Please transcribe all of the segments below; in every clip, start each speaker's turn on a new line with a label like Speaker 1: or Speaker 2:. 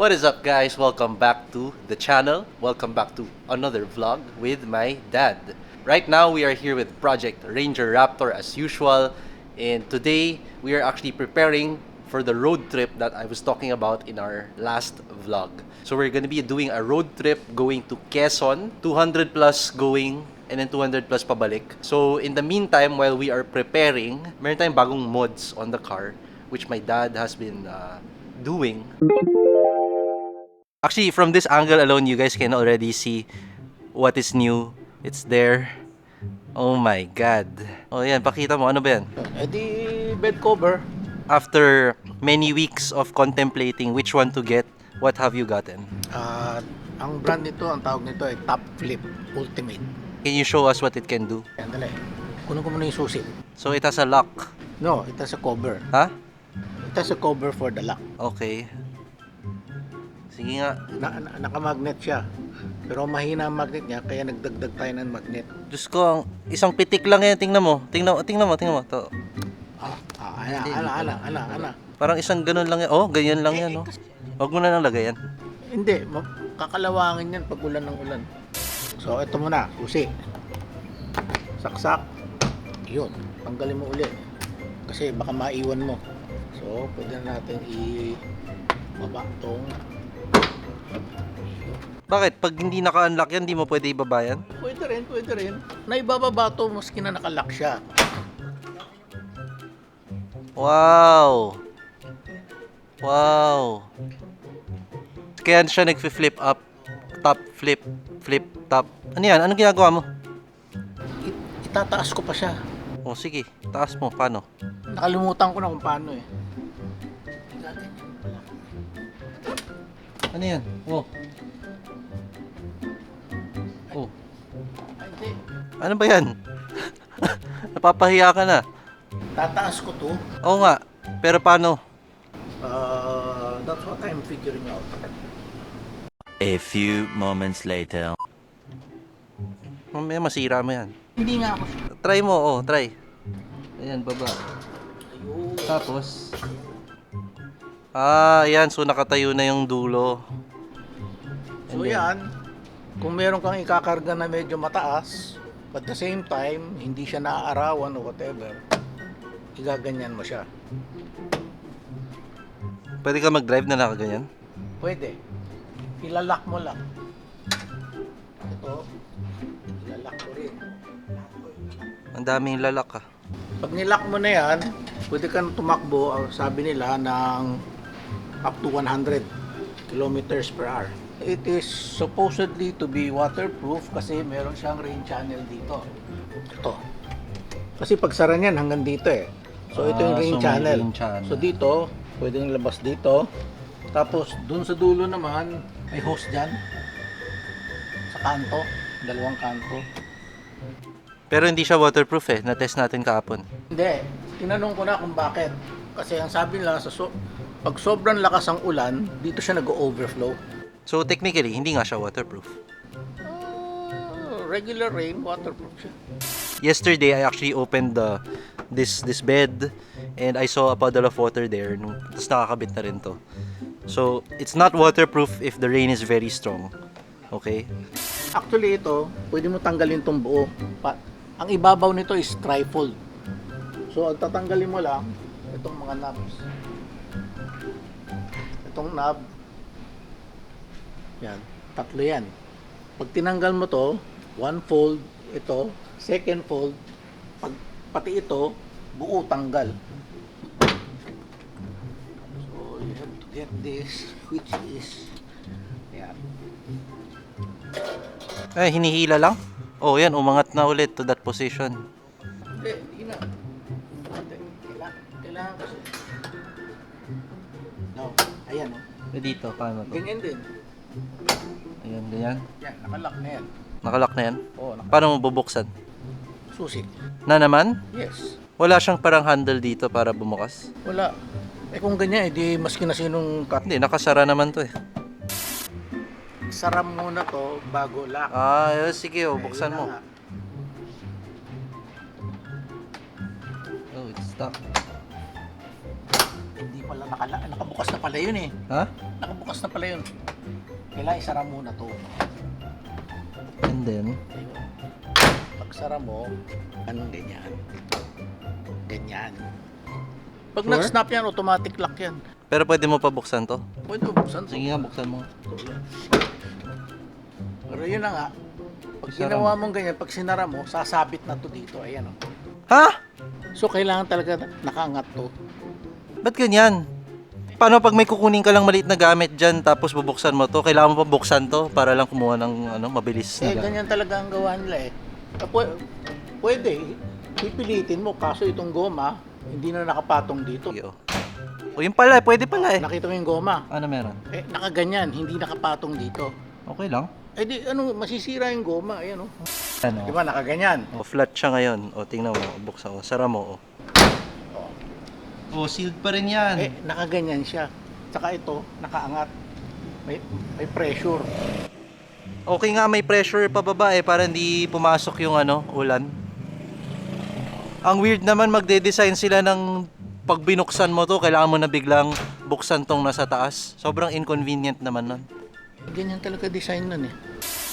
Speaker 1: What is up, guys? Welcome back to the channel. Welcome back to another vlog with my dad. Right now, we are here with Project Ranger Raptor as usual. And today, we are actually preparing for the road trip that I was talking about in our last vlog. So we're gonna be doing a road trip going to Quezon, 200 plus going, and then 200 plus pabalik. So in the meantime, while we are preparing, meron tayong bagong mods on the car, which my dad has been doing. Actually, from this angle alone, you guys can already see what is new. It's there. Oh my God. Oh yan, pakita mo. Ano ba yan?
Speaker 2: Di bed cover.
Speaker 1: After many weeks of contemplating which one to get, what have you gotten?
Speaker 2: Ang brand nito, ang tawag nito ay Top Flip Ultimate.
Speaker 1: Can you show us what it can do?
Speaker 2: Yan, dali. Kunin ko muna yung susi.
Speaker 1: So it has a lock.
Speaker 2: No, it has a cover.
Speaker 1: Ha?
Speaker 2: It has a cover for the lock.
Speaker 1: Okay. Sige nga.
Speaker 2: Naka-magnet siya. Pero mahina ang magnet niya, kaya nagdagdag tayo ng magnet.
Speaker 1: Diyos ko, ang isang pitik lang yan. Tingnan mo. Tingnan mo. To.
Speaker 2: Ana.
Speaker 1: Parang isang ganun lang yan. Oh, ganyan lang yan, no? Huwag mo na lang lagay yan.
Speaker 2: Hindi, kakalawangin yan pag ulan ng ulan. So, ito muna, susi. Saksak. Yun, tanggalin mo uli. Kasi baka maiwan mo. So, pwede na natin i-baba itong.
Speaker 1: Bakit? Pag hindi naka-unlock yan, di mo pwede ibaba yan?
Speaker 2: Pwede rin. Naibababa ito maski na nakalock siya.
Speaker 1: Wow! Kaya siya nag-flip up. Top, flip, top. Ano yan? Anong ginagawa mo?
Speaker 2: Itataas ko pa siya.
Speaker 1: Oh, sige. Taas mo. Paano?
Speaker 2: Nakalimutan ko na kung paano eh.
Speaker 1: Ano yan? Oh.
Speaker 2: Ay, hindi.
Speaker 1: Ano ba yan? Napapahiya ka na.
Speaker 2: Tataas ko to.
Speaker 1: Oo nga. Pero paano?
Speaker 2: That's what I'm figuring out.
Speaker 3: A few moments later.
Speaker 1: Mamaya masira mo yan.
Speaker 2: Hindi nga ako.
Speaker 1: Try mo. Oh, try. Ayan, baba.
Speaker 2: Ayun.
Speaker 1: Tapos. Ayan. So, nakatayo na yung dulo.
Speaker 2: So yan, kung meron kang ikakarga na medyo mataas, but the same time, hindi siya naaarawan o whatever, igaganyan mo siya.
Speaker 1: Pwede ka mag-drive na nakaganyan?
Speaker 2: Pwede. Ilalak mo lang. Ito, ilalak ko rin.
Speaker 1: Ang daming lalak ah.
Speaker 2: Pag nilak mo na yan, pwede ka na tumakbo, sabi nila, ng up to 100 kilometers per hour. It is supposedly to be waterproof kasi meron siyang rain channel dito. Ito. Kasi pag sara niyan hanggang dito eh. So ito yung rain
Speaker 1: so may
Speaker 2: channel.
Speaker 1: rain channel.
Speaker 2: So dito, pwedeng labas dito. Tapos dun sa dulo naman, may hose dyan. Sa kanto, dalawang kanto.
Speaker 1: Pero hindi siya waterproof eh. Na-test natin kahapon.
Speaker 2: Hindi, tinanong ko na kung bakit. Kasi ang sabi nila, pag sobrang lakas ang ulan, dito siya nag-overflow.
Speaker 1: So technically, hindi nga siya waterproof.
Speaker 2: Regular rain, waterproof siya.
Speaker 1: Yesterday, I actually opened this bed and I saw a puddle of water there. Tapos nakakabit na rin to. So, it's not waterproof if the rain is very strong. Okay?
Speaker 2: Actually ito, pwede mo tanggalin tong buo. Ang ibabaw nito is trifold. So, ang tatanggalin mo lang, itong mga knobs. Itong knob, yan, tatlo yan. Pag tinanggal mo to, one fold, ito, second fold, pati ito, buo tanggal. So, you have to get this, which is, yan.
Speaker 1: Ay, hinihila lang? Oh, yan. Umangat na ulit to that position.
Speaker 2: Hindi na. Kailangan kasi. No, ayan o.
Speaker 1: Dito, paano to?
Speaker 2: Ganyan din.
Speaker 1: Ayan, ganyan.
Speaker 2: Yan, nakalock na yan.
Speaker 1: Nakalock na yan?
Speaker 2: Oo,
Speaker 1: Paano mo bubuksan?
Speaker 2: susi.
Speaker 1: Na naman?
Speaker 2: Yes.
Speaker 1: Wala siyang parang handle dito para bumukas?
Speaker 2: Wala. Eh kung ganyan, edi maski na sinong
Speaker 1: Hindi, nakasara naman to eh.
Speaker 2: saram muna to bago lock.
Speaker 1: Sige, oh, buksan
Speaker 2: Ayun
Speaker 1: mo.
Speaker 2: na nga.
Speaker 1: Oh, it's stuck.
Speaker 2: Hindi pala nakabukas nakabukas na pala yun eh.
Speaker 1: Ha?
Speaker 2: Nakabukas na pala yun. Kailangan isara muna to.
Speaker 1: And then?
Speaker 2: Ayun. Pag sara mo, anong ganyan? Ganyan. Pag
Speaker 1: Sure?
Speaker 2: nag-snap yan, automatic lock yan.
Speaker 1: Pero pwede mo pa buksan to?
Speaker 2: Pwede mo buksan.
Speaker 1: Sige nga, buksan mo.
Speaker 2: Pero yun na nga. Pag
Speaker 1: Isara
Speaker 2: ginawa mong ganyan, pag sinara mo, sasabit na to dito. Ayan o.
Speaker 1: Ha?
Speaker 2: So, kailangan talaga nakaangat to.
Speaker 1: Ba't ganyan? Paano pag may kukunin ka lang maliit na gamit dyan tapos bubuksan mo to? Kailangan mo pa buksan to para lang kumuha ng mabilis na gamit.
Speaker 2: Ganyan talaga ang gawa nila eh. Pwede. Pipilitin mo. Kaso itong goma, hindi na nakapatong dito.
Speaker 1: Sige, oh. O yun pala, pwede pala eh.
Speaker 2: Nakita mo yung goma?
Speaker 1: Ano meron?
Speaker 2: Nakaganyan. Hindi nakapatong dito.
Speaker 1: Okay lang.
Speaker 2: Di masisira yung goma. Ayan o.
Speaker 1: Ano?
Speaker 2: Di ba, nakaganyan?
Speaker 1: O, flat siya ngayon. O, tingnan mo. Buksan mo. Sara mo. O, sealed pa rin yan.
Speaker 2: Nakaganyan siya. Saka ito, nakaangat. May pressure.
Speaker 1: Okay nga, may pressure pababa eh, para hindi pumasok yung ulan. Ang weird naman, magde-design sila ng pag binuksan mo to, kailangan mo na biglang buksan tong nasa taas. Sobrang inconvenient naman nun.
Speaker 2: Ganyan talaga design nun eh.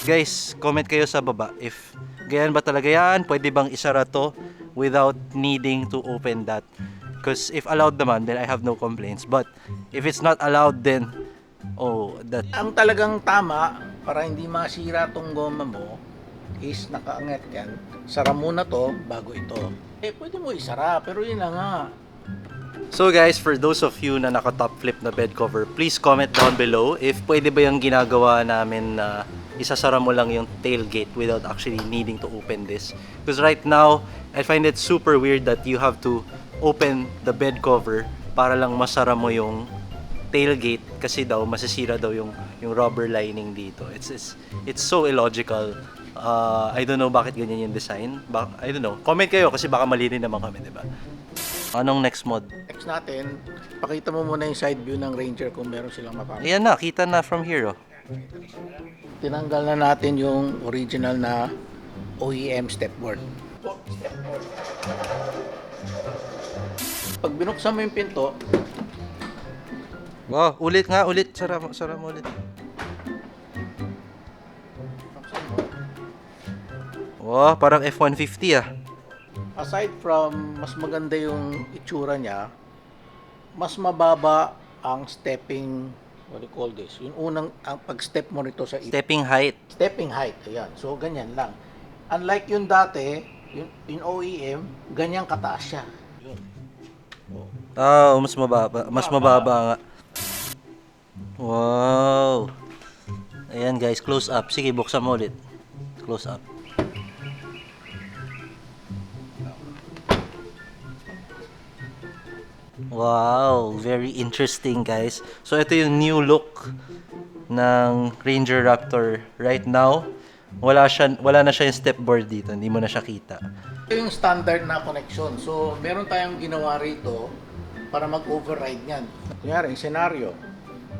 Speaker 1: Guys, comment kayo sa baba if ganyan ba talaga yan, pwede bang isara to without needing to open that. Because if allowed naman, then I have no complaints. But if it's not allowed, then that.
Speaker 2: Ang talagang tama para hindi masira tong goma mo is nakaangat yan. Sara muna to bago ito. Pwede mo isara pero yun na nga.
Speaker 1: So guys, for those of you na naka-top flip na bed cover, please comment down below if pwede ba yung ginagawa namin na isasara mo lang yung tailgate without actually needing to open this. Because right now, I find it super weird that you have to open the bed cover para lang masara mo yung tailgate kasi daw masisira daw yung rubber lining dito. It's so illogical. I don't know bakit ganyan yung design. I don't know. Comment kayo kasi baka mali rin naman kami, 'di ba? Anong next mod?
Speaker 2: Next natin, pakita mo muna yung side view ng Ranger kung meron silang mapapakita.
Speaker 1: Ayan na, kita na from here, oh.
Speaker 2: Tinanggal na natin yung original na OEM stepboard. Pag binuksan mo yung pinto,
Speaker 1: Wow, ulit. Sara mo ulit. Wow, parang F-150 ah.
Speaker 2: aside from mas maganda yung itsura niya, mas mababa ang stepping, what do you call this? Yung unang ang pag-step mo nito sa
Speaker 1: Stepping height.
Speaker 2: stepping height. Ayan. So ganyan lang. Unlike yung dati, yung OEM, ganyan kataas siya. Yun.
Speaker 1: Mas mababa. Mas mababa nga. Wow. Ayan guys, close up. Sige, buksan mo ulit. Close up. Wow, very interesting guys. So ito yung new look ng Ranger Raptor right now. Wala na siya yung stepboard dito, hindi mo na siya kita.
Speaker 2: Ito yung standard na connection. So meron tayong ginawa rito para mag-override niyan. Kunyari, yung scenario,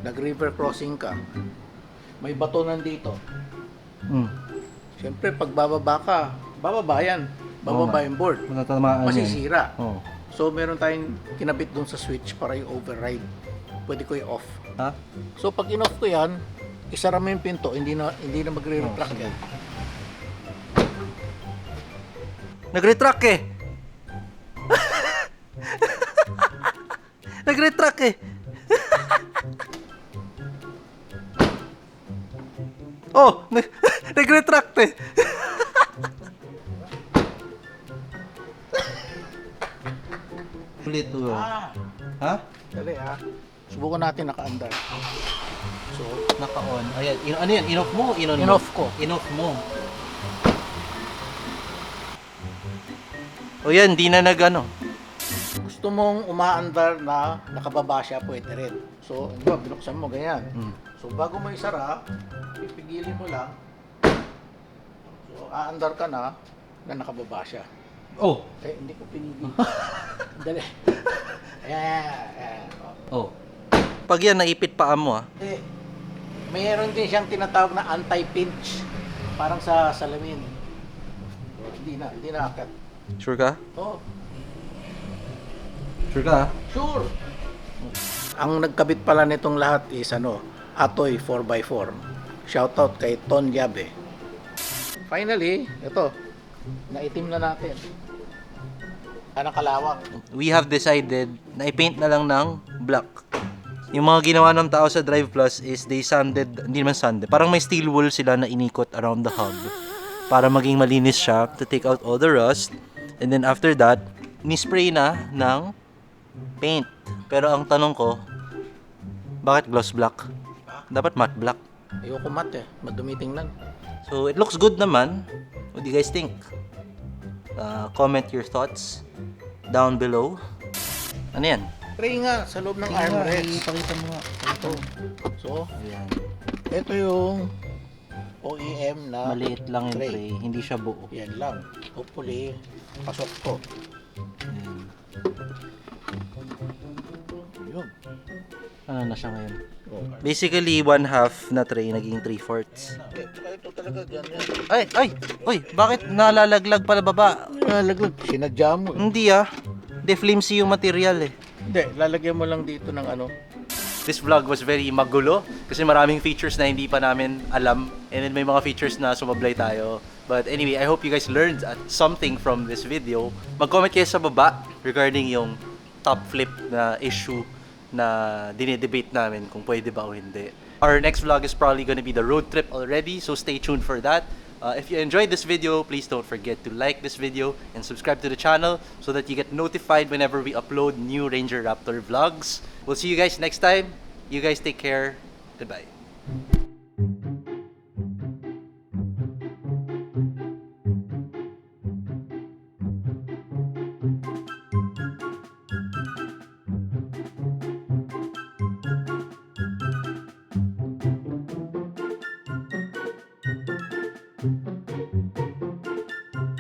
Speaker 2: nag-river crossing ka, may bato nandito. Siyempre, pag bababa ka, bababa yan. Bababa yung board. Masisira.
Speaker 1: Oh.
Speaker 2: So, meron tayong kinabit dun sa switch para yung override. Pwede ko i-off.
Speaker 1: Ha?
Speaker 2: So, pag in-off ko yan, isara mo yung pinto, hindi na magre-retract yan.
Speaker 1: Nag-retract eh. Nag-retract eh. Oh, nag-retract eh. Ulit to. Ha?
Speaker 2: Dali subukan natin naka-under. So,
Speaker 1: Naka-on. Ayan, ano yan? In-off mo?
Speaker 2: in-off ko.
Speaker 1: In-off mo. O yan, di na nag-ano.
Speaker 2: Gusto mong umaandar na nakababa siya, pwede rin. So, di ba, binuksan mo ganyan. So, bago mo isara, pipigilin mo lang. So, aandar ka na nakababa siya.
Speaker 1: Oh.
Speaker 2: Hindi ko pinigil. Dali. Ayan.
Speaker 1: Oh. Pag yan, naipit paa mo ah.
Speaker 2: Mayroon din siyang tinatawag na anti-pinch. Parang sa salamin. Hindi na akit.
Speaker 1: Sure ka?
Speaker 2: Oh,
Speaker 1: Sure ka?
Speaker 2: sure. Ang nagkabit pala nitong lahat is Atoy 4x4. Shoutout kay Ton Yabe. Finally, ito. Naitim na natin. Kalawak.
Speaker 1: We have decided na i-paint na lang ng black. Yung mga ginawa ng tao sa Drive Plus is they sanded, hindi naman sanded, parang may steel wool sila na inikot around the hub para maging malinis siya to take out all the rust. And then after that, ni-spray na ng paint. Pero ang tanong ko, bakit gloss black? Dapat matte black.
Speaker 2: Ayoko mat madumi tingnan.
Speaker 1: So it looks good naman. What do you guys think? Comment your thoughts down below. Ano yan?
Speaker 2: Tray nga sa loob ng armrest.
Speaker 1: Pakita mo nga.
Speaker 2: Ito. So,
Speaker 1: Ayan.
Speaker 2: ito yung OEM na
Speaker 1: Maliit lang yung tray. Hindi siya buo.
Speaker 2: Yan lang. Hopefully, pasok to.
Speaker 1: Ayan.
Speaker 2: Yun.
Speaker 1: Ano na siya ngayon?
Speaker 2: Oh.
Speaker 1: Basically, 1/2 na tray naging 3/4.
Speaker 2: Ito talaga ganyan.
Speaker 1: Uy, bakit nalalaglag pala baba?
Speaker 2: Nalaglag. Sinadya mo.
Speaker 1: Hindi Hindi, flimsy yung material eh.
Speaker 2: Hindi, lalagyan mo lang dito ng
Speaker 1: This vlog was very magulo kasi maraming features na hindi pa namin alam and then may mga features na sumablay tayo. But anyway, I hope you guys learned something from this video. Mag-comment kayo sa baba regarding yung top flip na issue na dinedebate namin kung pwede ba o hindi. Our next vlog is probably gonna be the road trip already, so stay tuned for that. If you enjoyed this video, please don't forget to like this video and subscribe to the channel so that you get notified whenever we upload new Ranger Raptor vlogs. We'll see you guys next time. You guys take care. Goodbye.